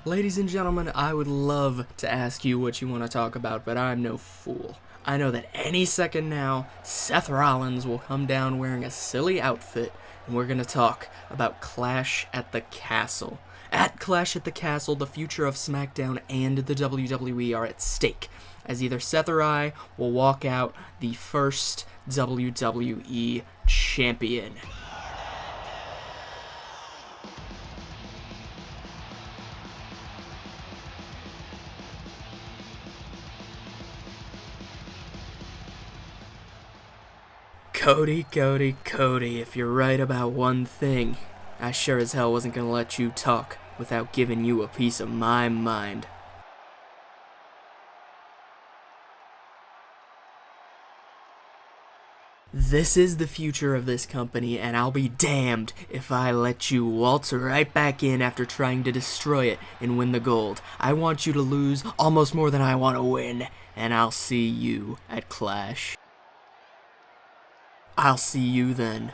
Ladies and gentlemen, I would love to ask you what you want to talk about, but I'm no fool. I know that any second now, Seth Rollins will come down wearing a silly outfit, and we're going to talk about Clash at the Castle. At Clash at the Castle, the future of SmackDown and the WWE are at stake, as either Seth or I will walk out the first WWE Champion. Cody, if you're right about one thing, I sure as hell wasn't gonna let you talk without giving you a piece of my mind. This is the future of this company, and I'll be damned if I let you waltz right back in after trying to destroy it and win the gold. I want you to lose almost more than I want to win, and I'll see you at Clash. I'll see you then.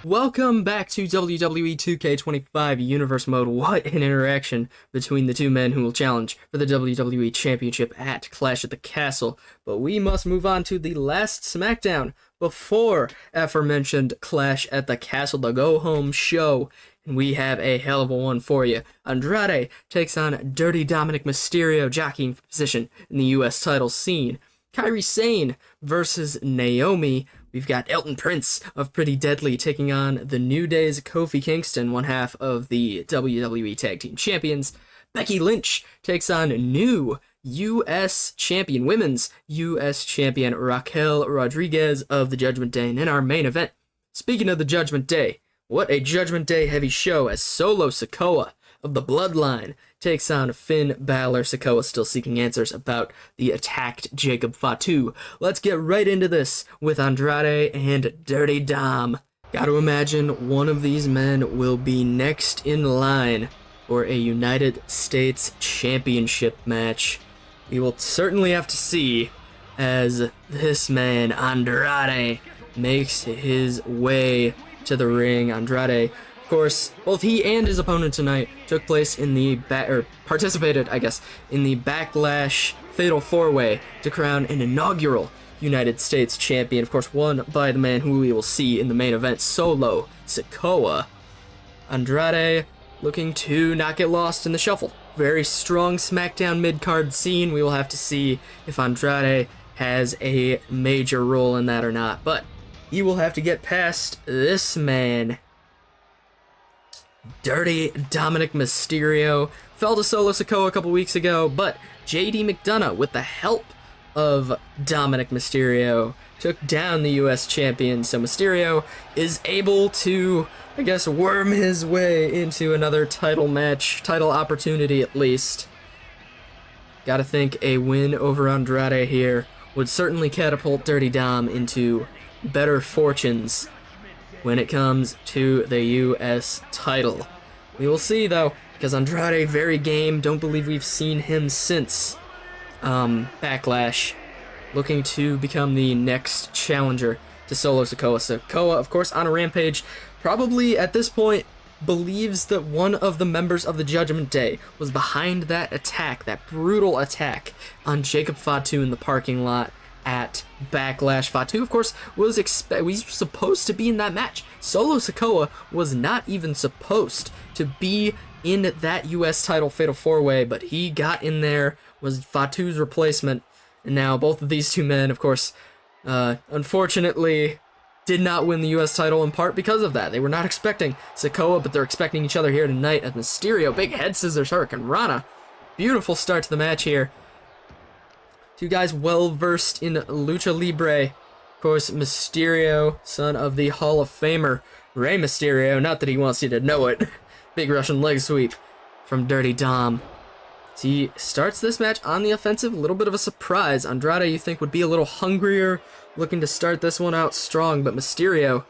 Welcome back to WWE 2K25 Universe Mode. What an interaction between the two men who will challenge for the WWE Championship at Clash at the Castle. But we must move on to the last SmackDown before aforementioned Clash at the Castle, the go-home show. And we have a hell of a one for you. Andrade takes on Dirty Dominic Mysterio, jockeying for position in the U.S. title scene. Kairi Sane versus Naomi. We've got Elton Prince of Pretty Deadly taking on the New Day's Kofi Kingston, one half of the WWE Tag Team Champions. Becky Lynch takes on new U.S. Champion, Women's U.S. Champion Raquel Rodriguez of the Judgment Day. And in our main event, speaking of the Judgment Day, what a Judgment Day heavy show as Solo Sikoa of the Bloodline takes on Finn Balor. Sikoa still seeking answers about the attacked Jacob Fatu. Let's get right into this with Andrade and Dirty Dom. Gotta imagine one of these men will be next in line for a United States Championship match. We will certainly have to see as this man, Andrade, makes his way to the ring. Andrade, of course, both he and his opponent tonight took place in the participated, in the Backlash Fatal 4-Way to crown an inaugural United States Champion. Of course, won by the man who we will see in the main event, Solo Sikoa. Andrade looking to not get lost in the shuffle. Very strong SmackDown mid-card scene. We will have to see if Andrade has a major role in that or not, but he will have to get past this man. Dirty Dominic Mysterio fell to Solo Sikoa a couple weeks ago, but JD McDonough, with the help of Dominic Mysterio, took down the U.S. champion, so Mysterio is able to, worm his way into another title match, title opportunity at least. Gotta think a win over Andrade here would certainly catapult Dirty Dom into better fortunes when it comes to the U.S. title. We will see, though, because Andrade, very game. Don't believe we've seen him since Backlash, looking to become the next challenger to Solo Sikoa. Sikoa, of course, on a rampage, probably at this point believes that one of the members of the Judgment Day was behind that attack, that brutal attack on Jacob Fatu in the parking lot at Backlash. Fatu, of course, was supposed to be in that match. Solo Sikoa was not even supposed to be in that U.S. title Fatal 4-Way, but he got in there, was Fatu's replacement, and now both of these two men, of course, unfortunately, did not win the U.S. title in part because of that. They were not expecting Sikoa, but they're expecting each other here tonight at Mysterio. Big head scissors, Hurricane Rana. Beautiful start to the match here. Two guys well-versed in Lucha Libre. Of course, Mysterio, son of the Hall of Famer, Rey Mysterio. Not that he wants you to know it. Big Russian leg sweep from Dirty Dom. So he starts this match on the offensive. A little bit of a surprise. Andrade, you think, would be a little hungrier, looking to start this one out strong. But Mysterio,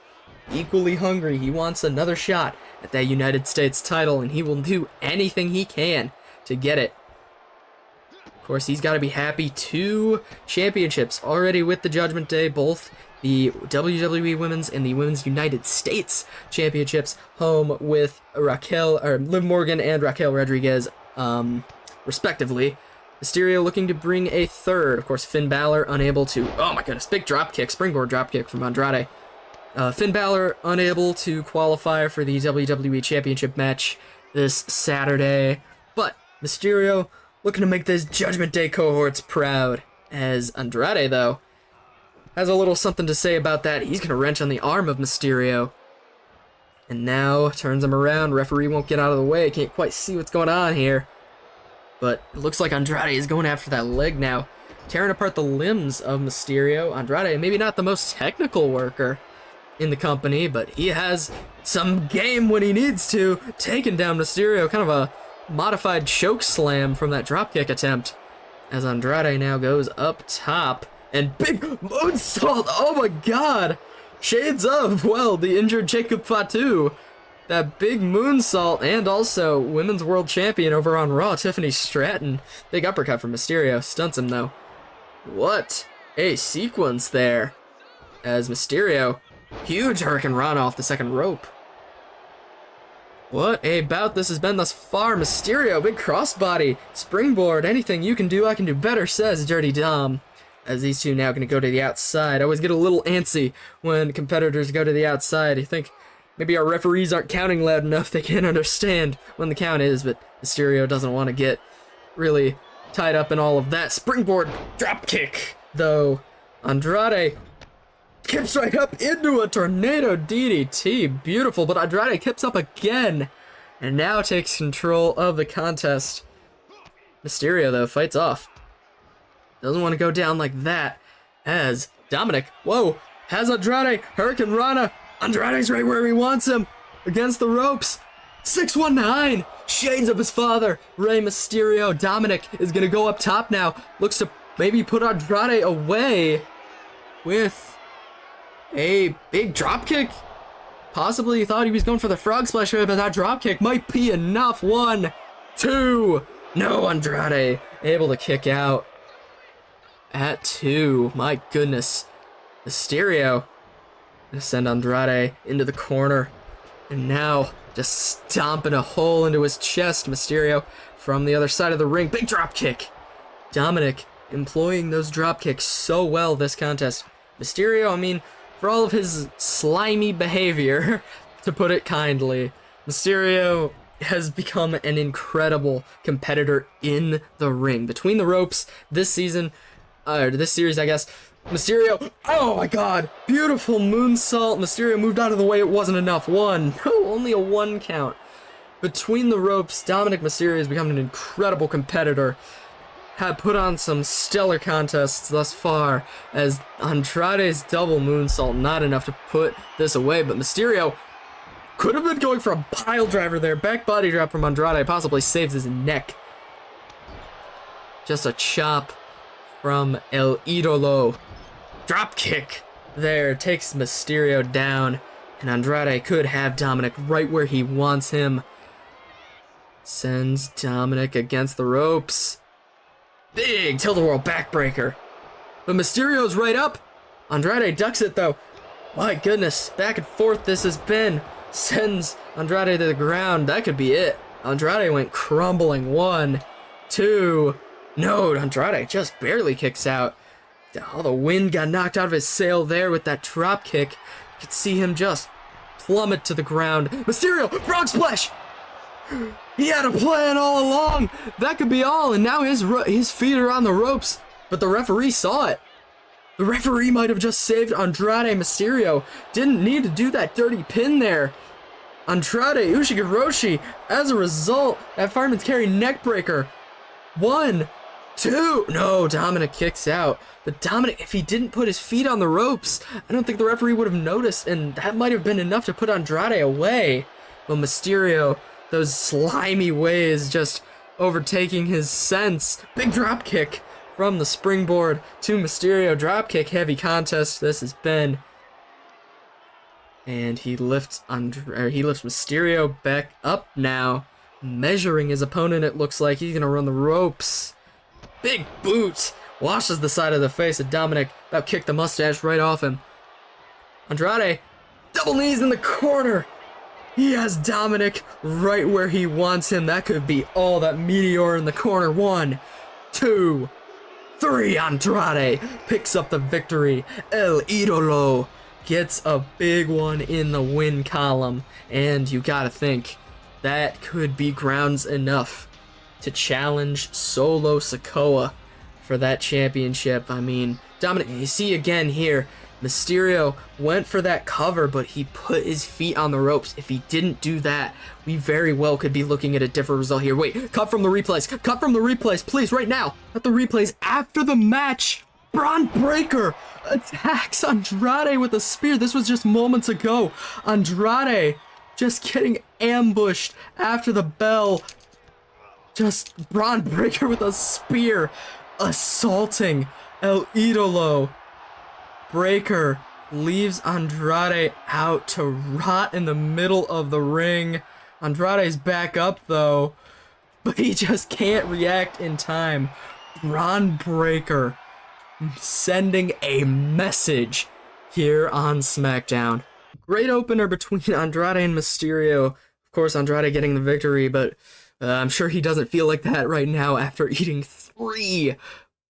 equally hungry. He wants another shot at that United States title, and he will do anything he can to get it. Of course, he's got to be happy. 2 championships already with the Judgment Day, both the WWE Women's and the Women's United States Championships, home with Liv Morgan and Raquel Rodriguez, respectively. Mysterio looking to bring a 3rd. Of course, Finn Balor unable to... Oh my goodness, big drop kick, springboard drop kick from Andrade. Finn Balor unable to qualify for the WWE Championship match this Saturday. But Mysterio looking to make those Judgment Day cohorts proud. As Andrade, though, has a little something to say about that. He's going to wrench on the arm of Mysterio. And now turns him around. Referee won't get out of the way. Can't quite see what's going on here. But it looks like Andrade is going after that leg now. Tearing apart the limbs of Mysterio. Andrade, maybe not the most technical worker in the company, but he has some game when he needs to. Taking down Mysterio. Kind of a modified choke slam from that dropkick attempt. As Andrade now goes up top. And big moonsault. Oh my god. Shades of, well, the injured Jacob Fatu. That big moonsault, and also Women's World Champion over on Raw, Tiffany Stratton. Big uppercut from Mysterio. Stunts him, though. What a sequence there. As Mysterio, huge Hurricane Rana off the second rope. What a bout this has been thus far. Mysterio, big crossbody, springboard, anything you can do, I can do better, says Dirty Dom. As these two now going to go to the outside. I always get a little antsy when competitors go to the outside. You think maybe our referees aren't counting loud enough, they can't understand when the count is, but Mysterio doesn't want to get really tied up in all of that. Springboard drop kick, though. Andrade kips right up into a tornado DDT. Beautiful, but Andrade kips up again and now takes control of the contest. Mysterio, though, fights off. Doesn't want to go down like that, as Dominic, whoa, has Andrade, Hurricane Rana. Andrade's right where he wants him, against the ropes. 619, shades of his father, Rey Mysterio. Dominic is going to go up top now, looks to maybe put Andrade away with a big dropkick. Possibly he thought he was going for the frog splash, but that dropkick might be enough. 1, 2, no, Andrade able to kick out. At 2, my goodness. Mysterio gonna send Andrade into the corner. And now just stomping a hole into his chest. Mysterio from the other side of the ring. Big drop kick. Dominic employing those drop kicks so well this contest. Mysterio, I mean, for all of his slimy behavior, to put it kindly, Mysterio has become an incredible competitor in the ring. Between the ropes this season, this series, I guess. Mysterio, oh my god, beautiful moonsault. Mysterio moved out of the way, it wasn't enough. 1, no, only a 1 count. Between the ropes, Dominic Mysterio has become an incredible competitor. Had put on some stellar contests thus far, as Andrade's double moonsault not enough to put this away, but Mysterio could have been going for a pile driver there. Back body drop from Andrade possibly saves his neck. Just a chop from El Idolo. Drop kick there takes Mysterio down, and Andrade could have Dominic right where he wants him. Sends Dominic against the ropes. Big tilt-a-whirl backbreaker. But Mysterio's right up. Andrade ducks it, though. My goodness, back and forth this has been. Sends Andrade to the ground. That could be it. Andrade went crumbling. 1, 2. No, Andrade just barely kicks out. Oh, the wind got knocked out of his sail there with that drop kick. You could see him just plummet to the ground. Mysterio, frog splash! He had a plan all along. That could be all, and now his feet are on the ropes. But the referee saw it. The referee might have just saved Andrade. Mysterio didn't need to do that dirty pin there. Andrade Ushigoroshi, as a result, that fireman's carry neckbreaker. 1, 2. No, Dominic kicks out. But Dominic, if he didn't put his feet on the ropes, I don't think the referee would have noticed, and that might have been enough to put Andrade away. But Mysterio, those slimy ways just overtaking his sense. Big drop kick from the springboard to Mysterio. Drop kick heavy contest this has been. And he lifts Mysterio back up now, measuring his opponent. It looks like he's gonna run the ropes. Big boot washes the side of the face of Dominic. About kicked the mustache right off him. Andrade, double knees in the corner. He has Dominic right where he wants him. That could be all. That meteor in the corner. 1, 2, 3. Andrade picks up the victory. El Idolo gets a big one in the win column. And you gotta think, that could be grounds enough to challenge Solo Sikoa for that championship. I mean, Dominic, you see again here, Mysterio went for that cover, but he put his feet on the ropes. If he didn't do that, we very well could be looking at a different result here. Wait, cut from the replays. Cut from the replays, please, right now. Not the replays. After the match, Braun Breaker attacks Andrade with a spear. This was just moments ago. Andrade just getting ambushed after the bell. Just Braun Breaker with a spear assaulting El Idolo. Breaker leaves Andrade out to rot in the middle of the ring. Andrade's back up though, but he just can't react in time. Braun Breaker sending a message here on SmackDown. Great opener between Andrade and Mysterio. Of course, Andrade getting the victory, but I'm sure he doesn't feel like that right now after eating 3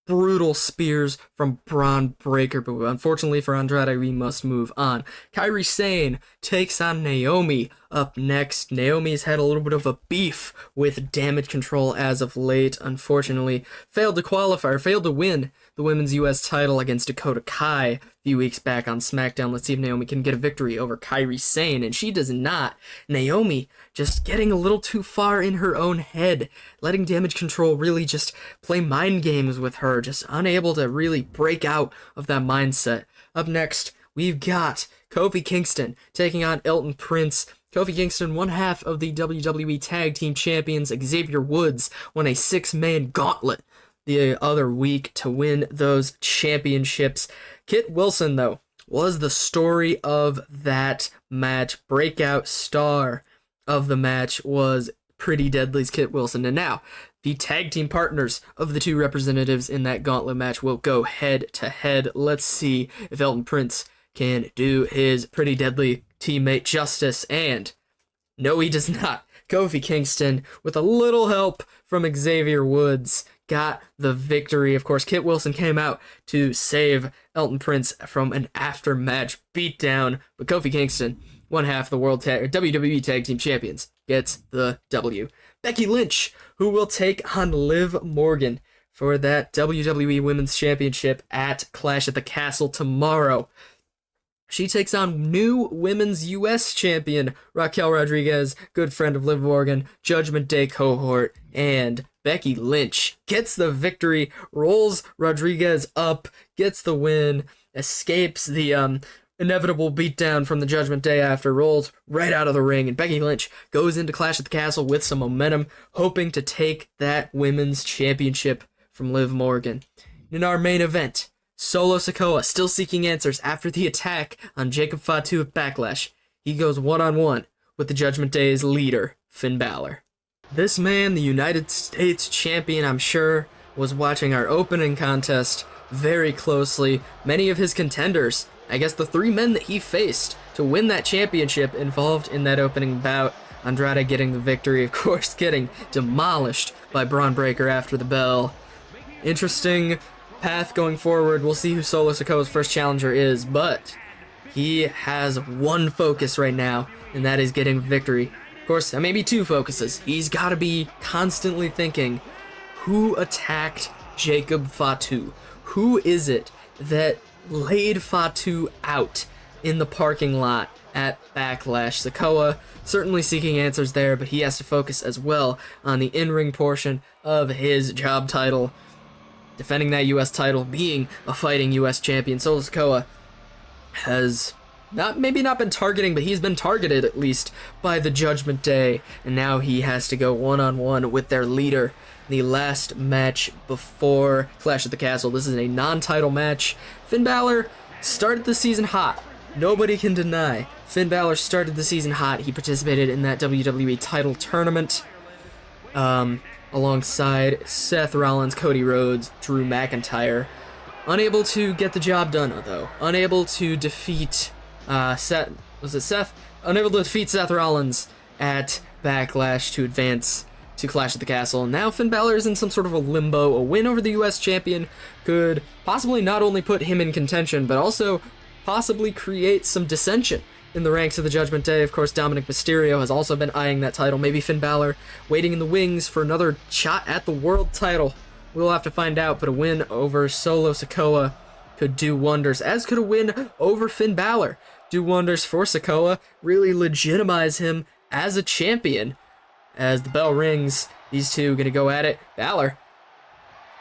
brutal spears from Braun Breaker. But unfortunately for Andrade, we must move on. Kairi Sane takes on Naomi up next. Naomi's had a little bit of a beef with Damage Control as of late. Unfortunately, failed to win the Women's US title against Dakota Kai a few weeks back on SmackDown. Let's see if Naomi can get a victory over Kairi Sane, and she does not. Naomi just getting a little too far in her own head, letting Damage Control really just play mind games with her, just unable to really break out of that mindset. Up next, we've got Kofi Kingston taking on Elton Prince. Kofi Kingston, one half of the WWE Tag Team Champions. Xavier Woods won a 6-man gauntlet the other week to win those championships. Kit Wilson, though, was the story of that match. Breakout star of the match was Pretty Deadly's Kit Wilson. And now, the tag team partners of the two representatives in that gauntlet match will go head to head. Let's see if Elton Prince can do his Pretty Deadly teammate justice. And no, he does not. Kofi Kingston, with a little help from Xavier Woods, got the victory. Of course, Kit Wilson came out to save Elton Prince from an after-match beatdown, but Kofi Kingston, one half the WWE Tag Team Champions, gets the W. Becky Lynch, who will take on Liv Morgan for that WWE Women's Championship at Clash at the Castle tomorrow. She takes on new Women's U.S. Champion Raquel Rodriguez, good friend of Liv Morgan, Judgment Day cohort, and Becky Lynch gets the victory, rolls Rodriguez up, gets the win, escapes the inevitable beatdown from the Judgment Day after, rolls right out of the ring, and Becky Lynch goes into Clash at the Castle with some momentum, hoping to take that Women's Championship from Liv Morgan. In our main event, Solo Sikoa still seeking answers after the attack on Jacob Fatu at Backlash. He goes one-on-one with the Judgment Day's leader, Finn Balor. This man, the United States champion, I'm sure, was watching our opening contest very closely. Many of his contenders, I guess the 3 men that he faced to win that championship involved in that opening bout. Andrade getting the victory, of course, getting demolished by Braun Breaker after the bell. Interesting path going forward. We'll see who Solo Sikoa's first challenger is, but he has one focus right now, and that is getting victory. Of course, maybe 2 focuses. He's got to be constantly thinking, who attacked Jacob Fatu? Who is it that laid Fatu out in the parking lot at Backlash? Sikoa certainly seeking answers there, but he has to focus as well on the in-ring portion of his job title. Defending that U.S. title, being a fighting U.S. champion, Solo Sikoa has maybe not been targeting, but he's been targeted at least by the Judgment Day, and now he has to go one-on-one with their leader. The last match before Clash at the Castle. This is a non-title match. Finn Balor started the season hot, nobody can deny Finn Balor started the season hot. He participated in that WWE title tournament alongside Seth Rollins, Cody Rhodes, Drew McIntyre. Unable to get the job done, though. Unable to defeat Seth. Was it Seth? Unable to defeat Seth Rollins at Backlash to advance to Clash at the Castle. Now Finn Balor is in some sort of a limbo. A win over the US champion could possibly not only put him in contention, but also possibly create some dissension in the ranks of the Judgment Day. Of course, Dominic Mysterio has also been eyeing that title. Maybe Finn Balor waiting in the wings for another shot at the world title. We'll have to find out, but a win over Solo Sikoa could do wonders, as could a win over Finn Balor do wonders for Sikoa, really legitimize him as a champion. As the bell rings, these two are going to go at it. Balor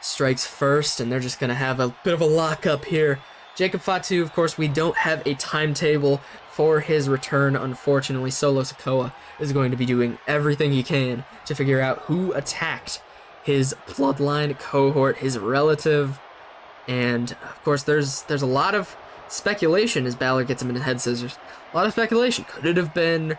strikes first, and they're just going to have a bit of a lockup here. Jacob Fatu, of course, we don't have a timetable for his return, unfortunately. Solo Sikoa is going to be doing everything he can to figure out who attacked his bloodline cohort, his relative, and of course there's a lot of speculation as Balor gets him in the head scissors. A lot of speculation. Could it have been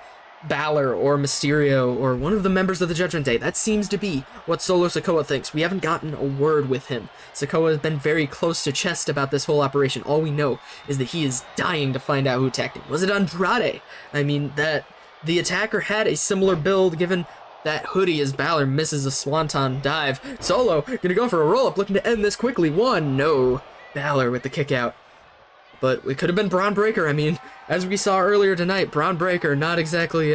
Balor or Mysterio or one of the members of the Judgment Day? That seems to be what Solo Sikoa thinks. We haven't gotten a word with him. Sikoa has been very close to chest about this whole operation. All we know is that he is dying to find out who attacked him. Was it Andrade? I mean, that the attacker had a similar build given that hoodie as Balor misses a swanton dive. Solo gonna go for a roll-up, looking to end this quickly. One, no. Balor with the kick out. But it could have been Braun Breaker. I mean, as we saw earlier tonight, Braun Breaker not exactly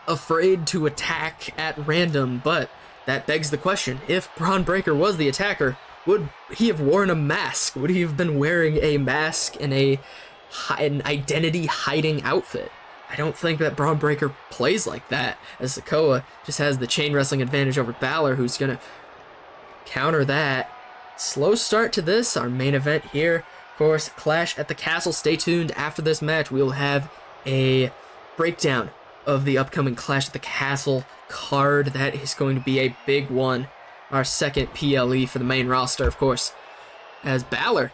afraid to attack at random, but that begs the question, if Braun Breaker was the attacker, would he have worn a mask? Would he have been wearing a mask and an identity-hiding outfit? I don't think that Braun Breaker plays like that, as Sikoa just has the chain wrestling advantage over Balor, who's going to counter that. Slow start to this, our main event here. Of course, Clash at the Castle. Stay tuned. After this match, we will have a breakdown of the upcoming Clash at the Castle card. That is going to be a big one. Our second PLE for the main roster, of course. As Balor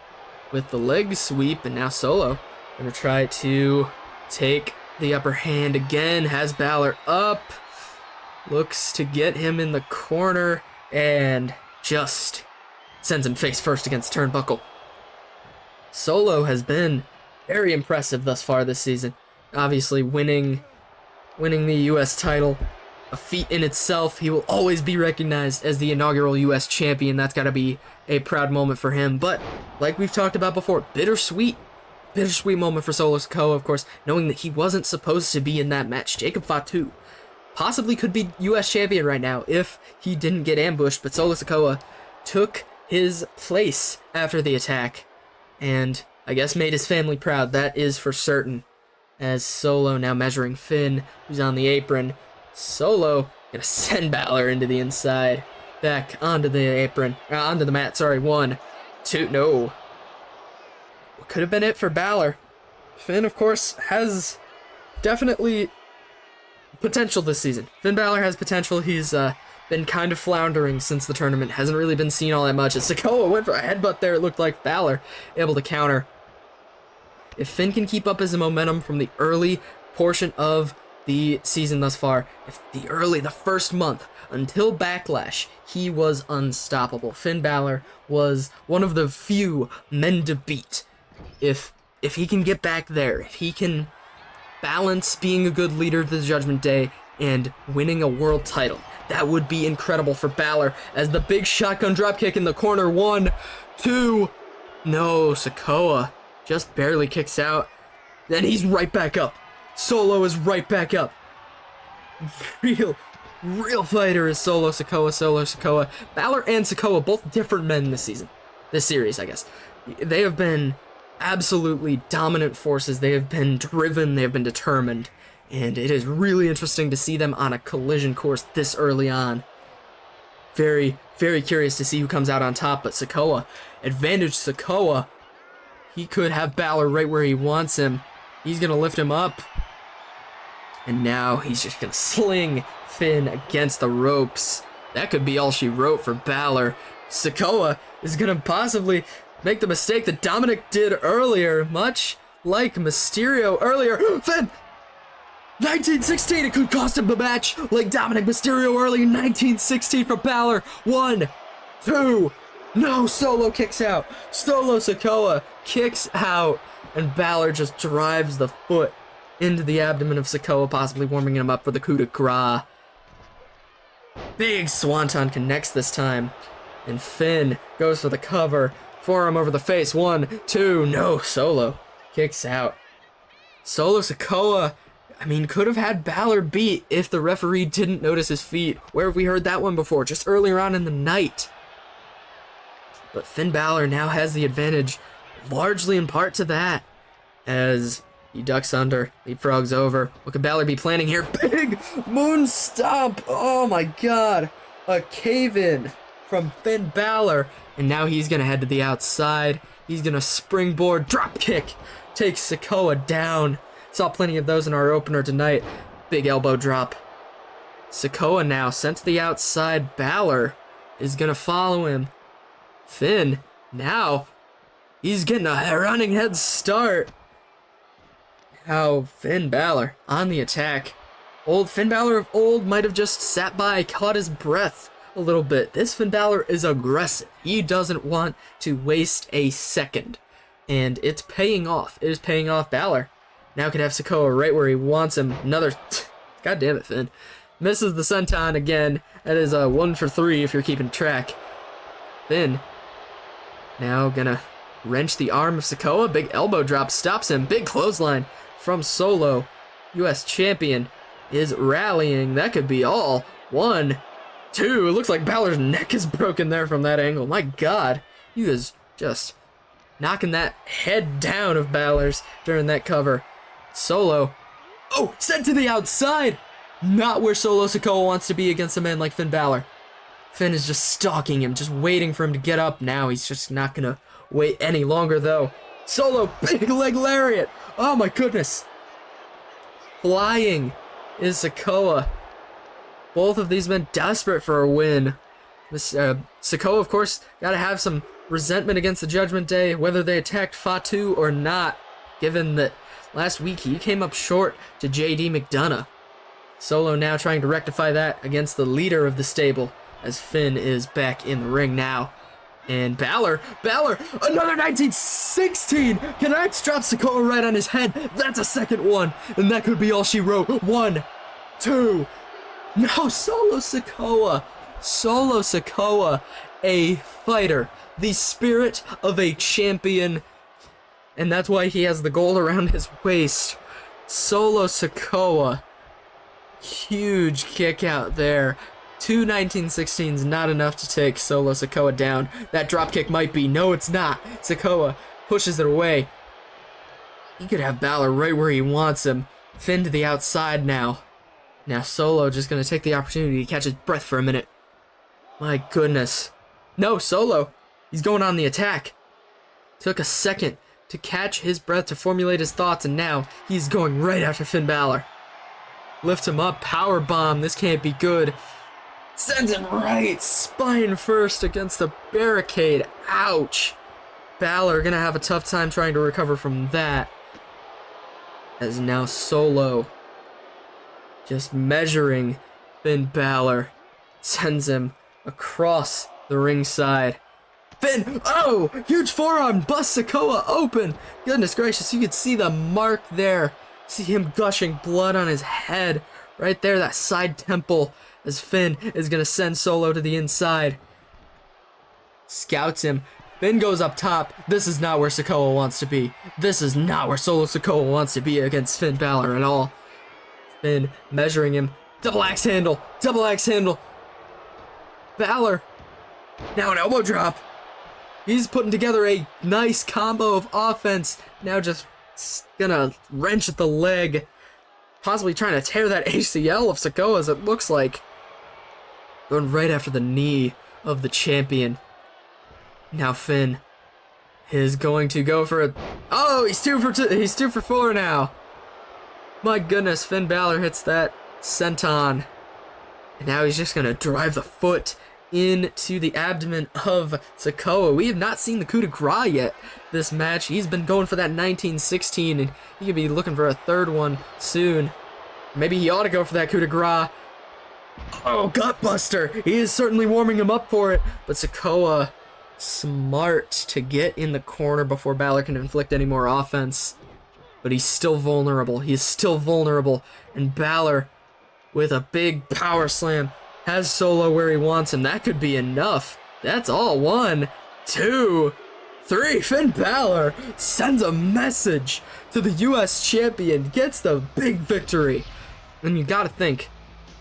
with the leg sweep, and now Solo going to try to take the upper hand again. Has Balor up. Looks to get him in the corner and just sends him face first against the turnbuckle. Solo has been very impressive thus far this season. Obviously, winning the U.S. title, a feat in itself. He will always be recognized as the inaugural U.S. champion. That's got to be a proud moment for him. But, like we've talked about before, bittersweet moment for Solo Sikoa, of course, knowing that he wasn't supposed to be in that match. Jacob Fatu possibly could be U.S. champion right now if he didn't get ambushed, but Solo Sikoa took his place after the attack, and I guess made his family proud. That is for certain. As Solo now measuring Finn, who's on the apron. Solo gonna send Balor into the inside. Back onto the apron. Onto the mat, sorry. 1, 2, no. What could have been it for Balor? Finn, of course, has definitely potential this season. Finn Balor has potential. He's been kind of floundering since the tournament. Hasn't really been seen all that much. As Sikoa went for a headbutt there, it looked like Balor able to counter. If Finn can keep up his momentum from the early portion of the season thus far, if the first month until Backlash, he was unstoppable. Finn Balor was one of the few men to beat. If he can get back there, if he can balance being a good leader to the Judgment Day and winning a world title, that would be incredible for Balor. As the big shotgun dropkick in the corner. 1, 2, no, Sikoa just barely kicks out. Then he's right back up. Solo is right back up. Real fighter is Solo Sikoa. Balor and Sikoa, both different men this season. This series, I guess. They have been absolutely dominant forces. They have been driven. They have been determined. And it is really interesting to see them on a collision course this early on. Very, very curious to see who comes out on top. But Sikoa, advantage Sikoa. He could have Balor right where he wants him. He's going to lift him up. And now he's just going to sling Finn against the ropes. That could be all she wrote for Balor. Sikoa is going to possibly make the mistake that Dominic did earlier. Much like Mysterio earlier. Finn! 1916, it could cost him the match, like Dominic Mysterio early in 1916 for Balor. 1, 2, no, Solo kicks out. Solo Sikoa kicks out, and Balor just drives the foot into the abdomen of Sikoa, possibly warming him up for the coup de grace. Big Swanton connects this time, and Finn goes for the cover. Forearm over the face. 1, 2, no, Solo kicks out. Solo Sikoa, I mean, could have had Balor beat if the referee didn't notice his feet. Where have we heard that one before? Just earlier on in the night. But Finn Balor now has the advantage, largely in part to that, as he ducks under, leapfrogs over. What could Balor be planning here? Big moon stomp! Oh my god! A cave-in from Finn Balor, and now he's gonna head to the outside. He's gonna springboard drop kick, take Sikoa down. Saw plenty of those in our opener tonight. Big elbow drop. Sikoa now sent to the outside. Balor is gonna follow him. Finn, now, he's getting a running head start. Now, Finn Balor on the attack. Old Finn Balor of old might have just sat by, caught his breath a little bit. This Finn Balor is aggressive. He doesn't want to waste a second. And it's paying off. It is paying off. Balor now could have Sikoa right where he wants him. Another, god damn it, Finn. Misses the senton again. That is a 1 for 3 if you're keeping track. Finn now gonna wrench the arm of Sikoa. Big elbow drop stops him. Big clothesline from Solo. US champion is rallying. That could be all. 1, 2. It looks like Balor's neck is broken there from that angle. My god. He was just knocking that head down of Balor's during that cover. Solo. Oh, sent to the outside. Not where Solo Sikoa wants to be against a man like Finn Balor. Finn is just stalking him, just waiting for him to get up. Now he's just not gonna wait any longer, though. Solo, big leg lariat. Oh my goodness. Flying is Sikoa. Both of these men desperate for a win. Sikoa, of course, gotta have some resentment against the Judgment Day, whether they attacked Fatu or not, given that last week he came up short to JD McDonough. Solo now trying to rectify that against the leader of the stable, as Finn is back in the ring now. And Balor, another 1916! Connects, drops Sikoa right on his head. That's a second one, and that could be all she wrote. 1, 2, no, Solo Sikoa. Solo Sikoa, a fighter, the spirit of a champion, and that's why he has the gold around his waist. Solo Sikoa, huge kick out there. 2 1916s not enough to take Solo Sikoa down. That dropkick might be. No, it's not. Sikoa pushes it away. He could have Balor right where he wants him. Finn to the outside now. Now Solo just going to take the opportunity to catch his breath for a minute. My goodness. No, Solo. He's going on the attack. Took a second to catch his breath, to formulate his thoughts, and now he's going right after Finn Balor. Lift him up. Power bomb. This can't be good. Sends him right, spine first against the barricade. Ouch. Balor gonna have a tough time trying to recover from that. As now Solo, just measuring Finn Balor, sends him across the ringside. Finn, oh, huge forearm, busts Sikoa open. Goodness gracious, you could see the mark there. See him gushing blood on his head. Right there, that side temple. As Finn is going to send Solo to the inside. Scouts him. Finn goes up top. This is not where Sikoa wants to be. This is not where Solo Sikoa wants to be against Finn Balor at all. Finn measuring him. Double axe handle. Double axe handle. Balor. Now an elbow drop. He's putting together a nice combo of offense. Now just gonna wrench at the leg. Possibly trying to tear that ACL of Sikoa's, it looks like. Going right after the knee of the champion. Now Finn is going to go for a... Oh, he's 2 for 2. He's 2 for 4 now. My goodness, Finn Balor hits that senton. And now he's just going to drive the foot into the abdomen of Sikoa. We have not seen the coup de grace yet this match. He's been going for that 1916, and he could be looking for a third one soon. Maybe he ought to go for that coup de grace. Oh, Gutbuster! He is certainly warming him up for it, but Sikoa, smart to get in the corner before Balor can inflict any more offense. But he's still vulnerable. He is still vulnerable, and Balor, with a big power slam, has Solo where he wants him. That could be enough. That's all. 1, 2, 3. Finn Balor sends a message to the U.S. champion, gets the big victory. And you gotta think,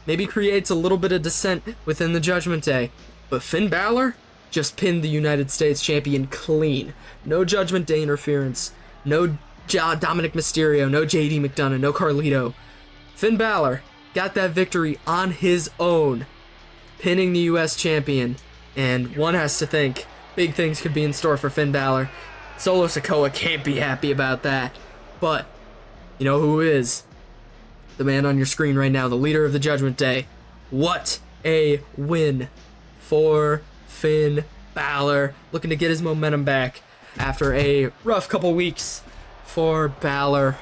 maybe creates a little bit of dissent within the Judgment Day. But Finn Balor just pinned the United States champion clean. No Judgment Day interference. No Dominic Mysterio. No JD McDonough. No Carlito. Finn Balor got that victory on his own, pinning the U.S. champion, and one has to think big things could be in store for Finn Balor. Solo Sikoa can't be happy about that, but you know who is? The man on your screen right now, the leader of the Judgment Day. What a win for Finn Balor, looking to get his momentum back after a rough couple weeks for Balor.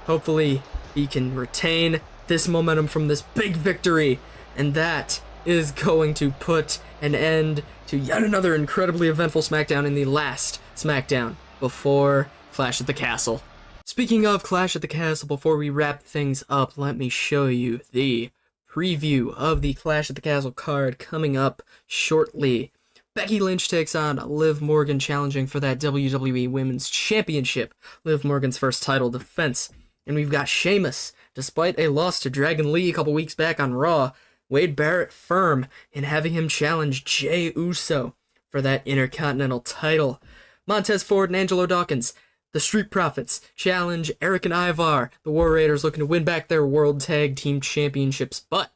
Hopefully he can retain this momentum from this big victory, and that is going to put an end to yet another incredibly eventful SmackDown in the last SmackDown before Clash at the Castle. Speaking of Clash at the Castle, before we wrap things up, let me show you the preview of the Clash at the Castle card coming up shortly. Becky Lynch takes on Liv Morgan, challenging for that WWE Women's Championship, Liv Morgan's first title defense. And we've got Sheamus, despite a loss to Dragon Lee a couple weeks back on Raw, Wade Barrett firm in having him challenge Jey Uso for that Intercontinental title. Montez Ford and Angelo Dawkins, the Street Profits, challenge Eric and Ivar, the War Raiders, looking to win back their World Tag Team Championships. But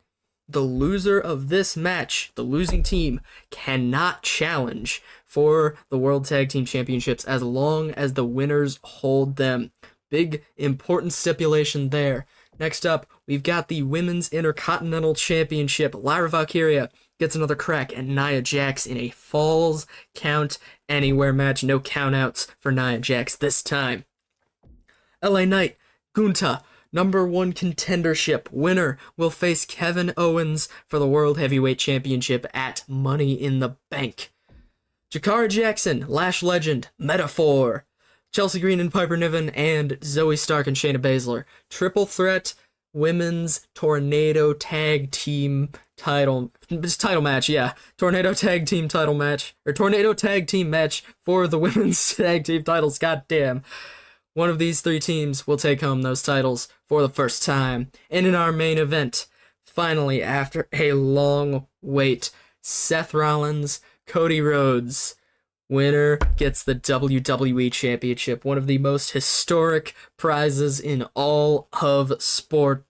the loser of this match, the losing team, cannot challenge for the World Tag Team Championships as long as the winners hold them. Big, important stipulation there. Next up, we've got the Women's Intercontinental Championship. Lyra Valkyria gets another crack at Nia Jax in a Falls Count Anywhere match. No countouts for Nia Jax this time. LA Knight, Gunta, #1 contendership winner, will face Kevin Owens for the World Heavyweight Championship at Money in the Bank. Jakara Jackson, Lash Legend, Metaphor, Chelsea Green and Piper Niven, and Zoe Stark and Shayna Baszler. Triple threat women's tornado tag team title match, yeah. Tornado tag team title match, or tornado tag team match for the women's tag team titles, goddamn. One of these three teams will take home those titles for the first time. And in our main event, finally, after a long wait, Seth Rollins, Cody Rhodes. Winner gets the WWE Championship, one of the most historic prizes in all of sport.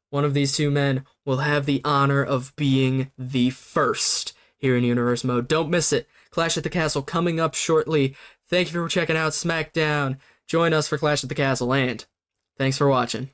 One of these two men will have the honor of being the first here in Universe Mode. Don't miss it. Clash at the Castle coming up shortly. Thank you for checking out SmackDown. Join us for Clash at the Castle, and thanks for watching.